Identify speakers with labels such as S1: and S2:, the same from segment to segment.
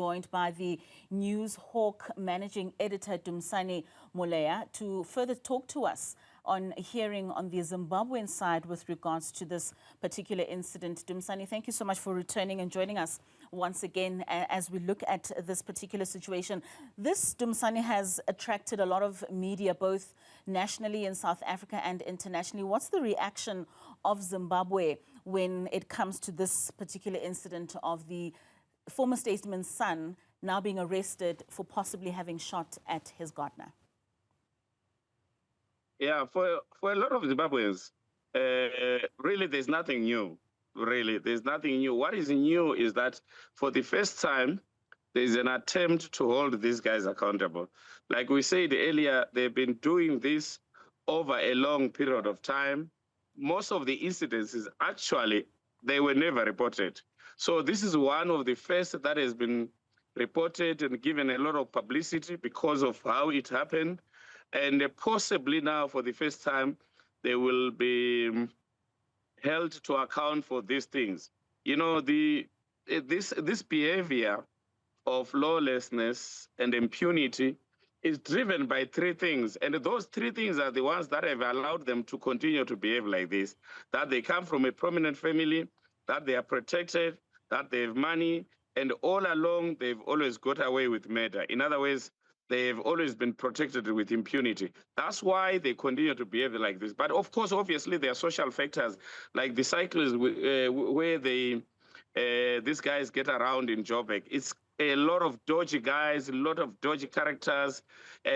S1: Joined by the NewsHawks managing editor Dumisani Muleya to further talk to us on a hearing on the Zimbabwean side with regards to this particular incident. Dumisani, thank you so much for returning and joining us once again as we look at this particular situation. This, Dumisani, has attracted a lot of media, both nationally in South Africa and internationally. What's the reaction of Zimbabwe when it comes to this particular incident of the former statesman's son now being arrested for possibly having shot at his gardener?
S2: Yeah, for a lot of Zimbabweans, really there's nothing new. Really, there's nothing new. What is new is that for the first time, there's an attempt to hold these guys accountable. Like we said earlier, they've been doing this over a long period of time. Most of the incidences, actually, they were never reported. So this is one of the first that has been reported and given a lot of publicity because of how it happened. And possibly now, for the first time, they will be held to account for these things. You know, this behavior of lawlessness and impunity is driven by three things. And those three things are the ones that have allowed them to continue to behave like this, that they come from a prominent family, that they are protected, that they have money, and all along, they've always got away with murder. In other words, they've always been protected with impunity. That's why they continue to behave like this. But of course, obviously, there are social factors, like the cycles where these guys get around in Joburg. It's a lot of dodgy guys, a lot of dodgy characters.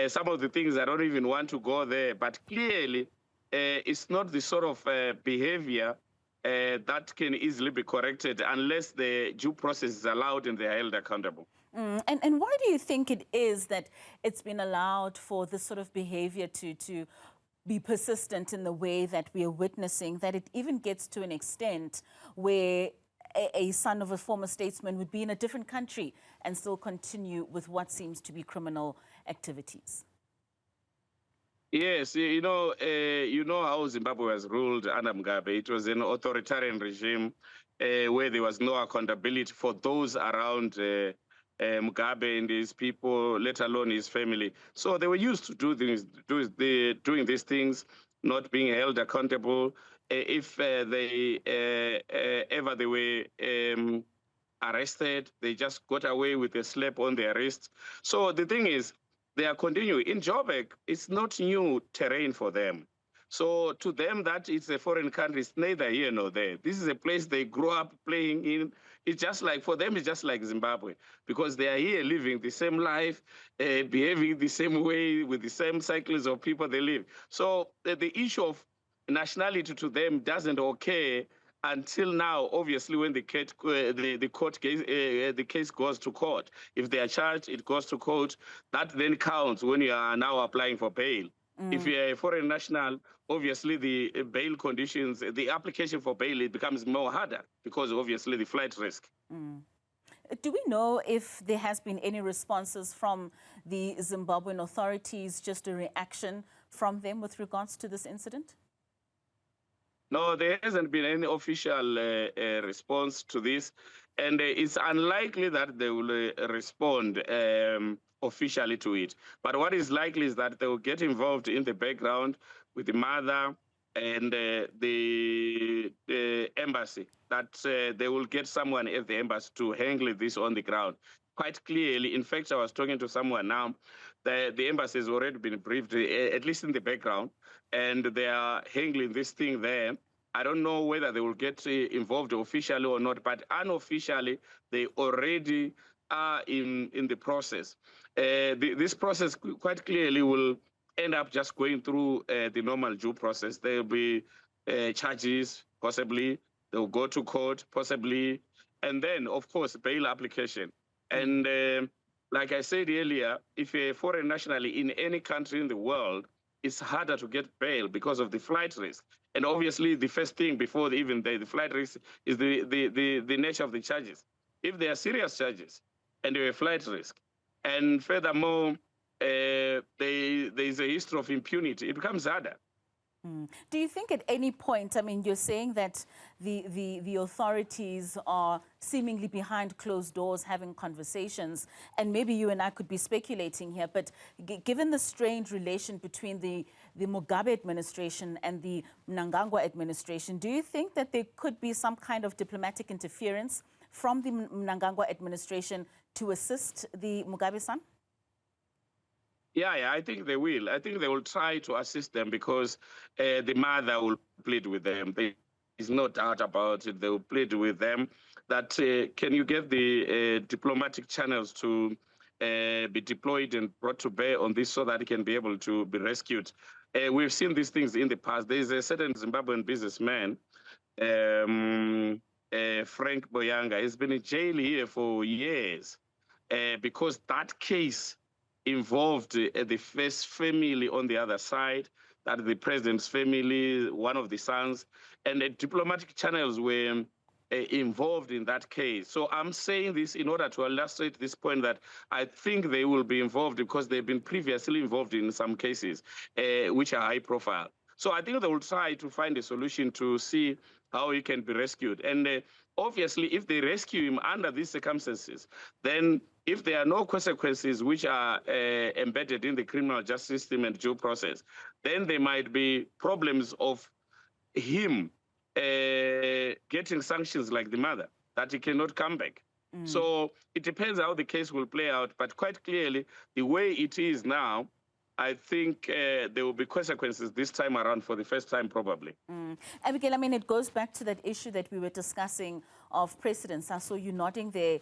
S2: Some of the things I don't even want to go there. But clearly, it's not the sort of behavior that can easily be corrected unless the due process is allowed and they are held accountable.
S1: And why do you think it is that it's been allowed for this sort of behavior to be persistent in the way that we are witnessing, that it even gets to an extent where a son of a former statesman would be in a different country and still continue with what seems to be criminal activities?
S2: Yes, you know how Zimbabwe was ruled under Mugabe. It was an authoritarian regime where there was no accountability for those around Mugabe and his people, let alone his family. So they were used to doing these things, not being held accountable. If they were arrested, they just got away with a slap on the arrest. So the thing is, they are continuing. In Joburg, it's not new terrain for them. So to them, that it's a foreign country, it's neither here nor there. This is a place they grew up playing in. It's just like, for them, it's just like Zimbabwe, because they are here living the same life, behaving the same way, with the same cycles of people they live. So the issue of nationality to them doesn't occur until now, obviously, when the case goes to court. If they are charged, it goes to court. That then counts when you are now applying for bail. If you're a foreign national, obviously the bail conditions, the application for bail, it becomes more harder because obviously the flight risk.
S1: Do we know if there has been any responses from the Zimbabwean authorities, just a reaction from them with regards to this incident?
S2: No, there hasn't been any official response to this, and it's unlikely that they will respond officially to it. But what is likely is that they will get involved in the background with the mother and the embassy, that they will get someone at the embassy to handle this on the ground. Quite clearly, in fact, I was talking to someone now, the embassy has already been briefed, at least in the background, and they are handling this thing there. I don't know whether they will get involved officially or not, but unofficially, they already are in the process. This process quite clearly will end up just going through the normal due process. There will be charges, possibly. They will go to court, possibly. And then, of course, bail application. And like I said earlier, if you're a foreign national in any country in the world, it's harder to get bail because of the flight risk. And obviously, the first thing before even the flight risk is the nature of the charges. If they are serious charges and they're a flight risk, and furthermore, there is a history of impunity, it becomes harder.
S1: Do you think at any point, I mean, you're saying that the authorities are seemingly behind closed doors having conversations, and maybe you and I could be speculating here, but given the strained relation between the Mugabe administration and the Mnangagwa administration, do you think that there could be some kind of diplomatic interference from the Mnangagwa administration to assist the Mugabe-san?
S2: Yeah, I think they will. I think they will try to assist them because the mother will plead with them. There is no doubt about it. They will plead with them that can you get the diplomatic channels to be deployed and brought to bear on this so that it can be able to be rescued. We've seen these things in the past. There is a certain Zimbabwean businessman, Frank Boyanga. He's been in jail here for years because that case involved the first family on the other side, that the president's family, one of the sons, and the diplomatic channels were involved in that case. So I'm saying this in order to illustrate this point that I think they will be involved because they've been previously involved in some cases which are high profile. So I think they will try to find a solution to see how he can be rescued. And obviously, if they rescue him under these circumstances, then if there are no consequences which are embedded in the criminal justice system and due process, then there might be problems of him getting sanctions like the mother, that he cannot come back. So it depends how the case will play out. But quite clearly, the way it is now, I think there will be consequences this time around for the first time, probably.
S1: Abigail, I mean, it goes back to that issue that we were discussing of precedents. I saw you nodding there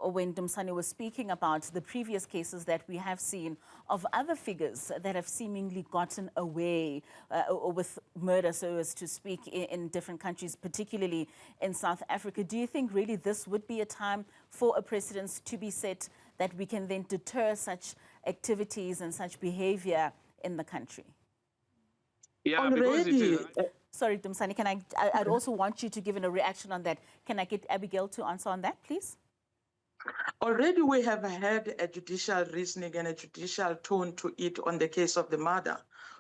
S1: when Dumisani was speaking about the previous cases that we have seen of other figures that have seemingly gotten away with murder, so as to speak, in different countries, particularly in South Africa. Do you think really this would be a time for a precedent to be set that we can then deter such activities and such behavior in the country?
S2: Yeah,
S3: already,
S2: because it is...
S1: Sorry, Dumisani, I'd also want you to give a reaction on that. Can I get Abigail to answer on that, please?
S3: Already we have had a judicial reasoning and a judicial tone to it on the case of the murder,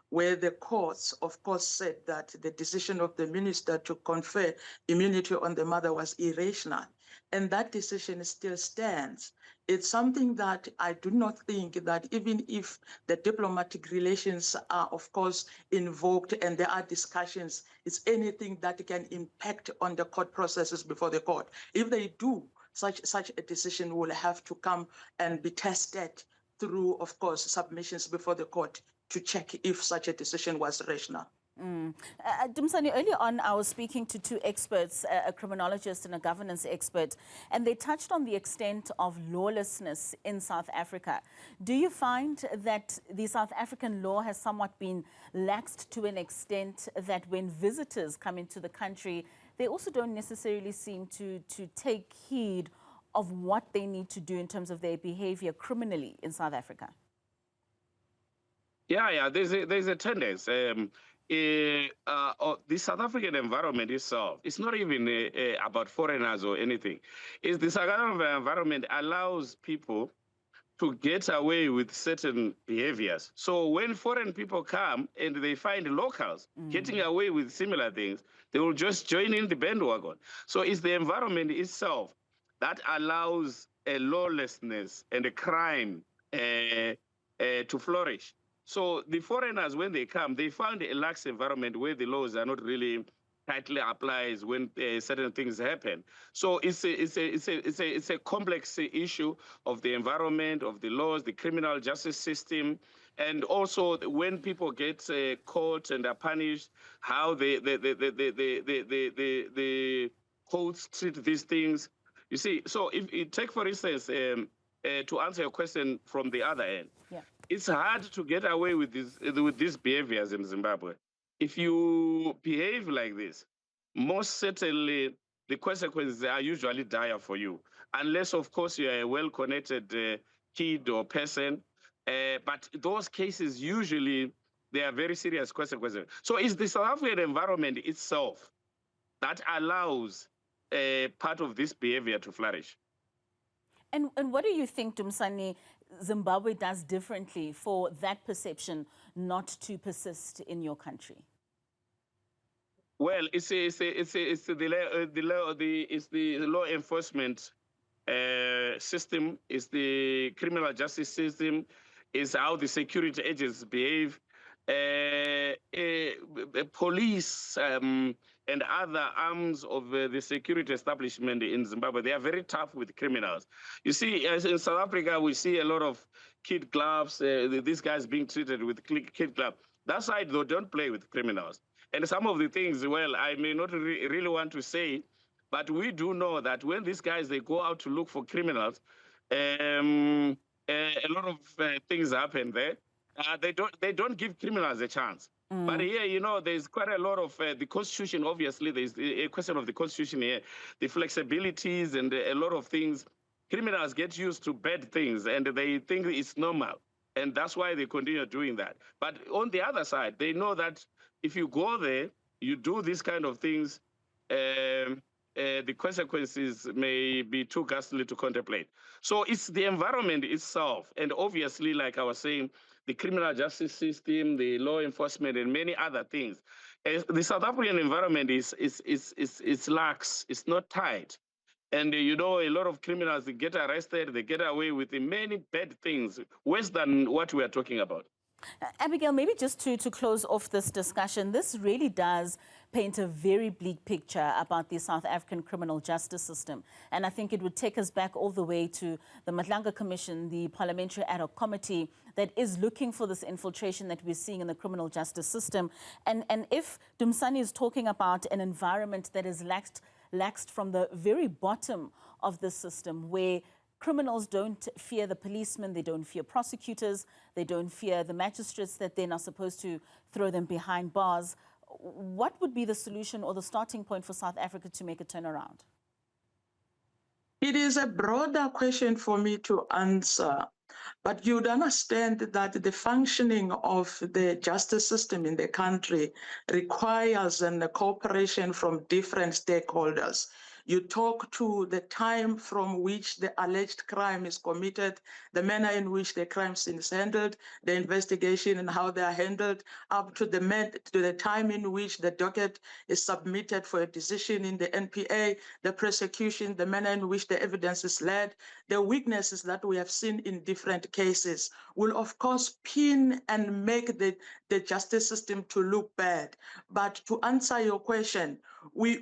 S3: where the courts, of course, said that the decision of the minister to confer immunity on the mother was irrational. And that decision still stands. It's something that I do not think that even if the diplomatic relations are, of course, invoked and there are discussions, it's anything that can impact on the court processes before the court. If they do, such a decision will have to come and be tested through, of course, submissions before the court to check if such a decision was rational.
S1: Dumisani, earlier on, I was speaking to two experts, a criminologist and a governance expert, and they touched on the extent of lawlessness in South Africa. Do you find that the South African law has somewhat been laxed to an extent that when visitors come into the country, they also don't necessarily seem to take heed of what they need to do in terms of their behavior criminally in South Africa?
S2: Yeah, there's a tendency. The South African environment itself, it's not even about foreigners or anything. It's the South African environment allows people to get away with certain behaviors. So when foreign people come and they find locals getting away with similar things, they will just join in the bandwagon. So it's the environment itself that allows a lawlessness and a crime to flourish. So the foreigners, when they come, they find a lax environment where the laws are not really tightly applied when certain things happen. So it's a complex issue of the environment, of the laws, the criminal justice system, and also when people get caught and are punished, how the courts treat these things. You see, so if you take, for instance, to answer your question from the other end, it's hard to get away with these behaviors in Zimbabwe. If you behave like this, most certainly the consequences are usually dire for you, unless, of course, you're a well-connected kid or person. But those cases, usually, they are very serious consequences. So it's the South African environment itself that allows part of this behavior to flourish.
S1: And what do you think, Dumisani, Zimbabwe does differently for that perception not to persist in your country?
S2: Well, it's the law enforcement system, it's the criminal justice system, is how the security agents behave. Police and other arms of the security establishment in Zimbabwe, they are very tough with criminals. You see, as in South Africa, we see a lot of kid clubs, these guys being treated with kid club. That side, though, don't play with criminals. And some of the things, well, I may not really want to say, but we do know that when these guys, they go out to look for criminals, a lot of things happen there. They don't give criminals a chance. But here, you know, there's quite a lot of the Constitution. Obviously, there's a question of the Constitution here, the flexibilities and a lot of things. Criminals get used to bad things and they think it's normal. And that's why they continue doing that. But on the other side, they know that if you go there, you do these kind of things, the consequences may be too ghastly to contemplate. So it's the environment itself. And obviously, like I was saying, the criminal justice system, the law enforcement, and many other things. The South African environment is lax, it's not tight. And you know, a lot of criminals, they get arrested, they get away with many bad things, worse than what we are talking about.
S1: Abigail, maybe just to close off this discussion, this really does paint a very bleak picture about the South African criminal justice system. And I think it would take us back all the way to the Madlanga Commission, the Parliamentary Ad Hoc Committee that is looking for this infiltration that we're seeing in the criminal justice system. And if Dumisani is talking about an environment that is laxed from the very bottom of the system, where criminals don't fear the policemen, they don't fear prosecutors, they don't fear the magistrates that they're not supposed to throw them behind bars, what would be the solution or the starting point for South Africa to make a turnaround?
S3: It is a broader question for me to answer, but you'd understand that the functioning of the justice system in the country requires a cooperation from different stakeholders. You talk to the time from which the alleged crime is committed, the manner in which the crime is handled, the investigation and how they are handled, up to the time in which the docket is submitted for a decision in the NPA, the prosecution, the manner in which the evidence is led, the weaknesses that we have seen in different cases will of course pin and make the justice system to look bad. But to answer your question, we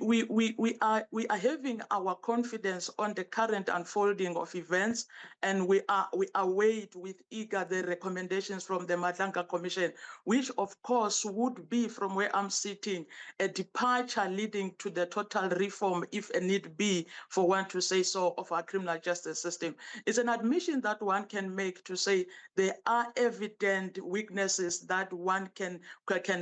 S3: are having our confidence on the current unfolding of events, and we await with eager the recommendations from the Madlanga Commission, which of course would be, from where I'm sitting, a departure leading to the total reform, if a need be, for one to say so, of our criminal justice system. It's an admission that one can make to say there are evident weaknesses that one can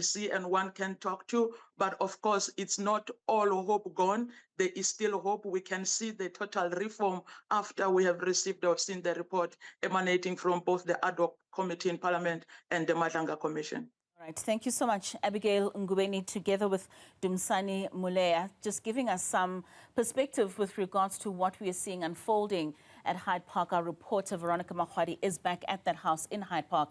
S3: see and one can talk to, but of course it's not all hope gone. There is still hope. We can see the total reform after we have received or seen the report emanating from both the ad hoc committee in Parliament and the Madlanga Commission.
S1: All right, thank you so much, Abigail Ngubeni, together with Dumisani Muleya, just giving us some perspective with regards to what we are seeing unfolding at Hyde Park. Our reporter, Veronica Mahwadi, is back at that house in Hyde Park.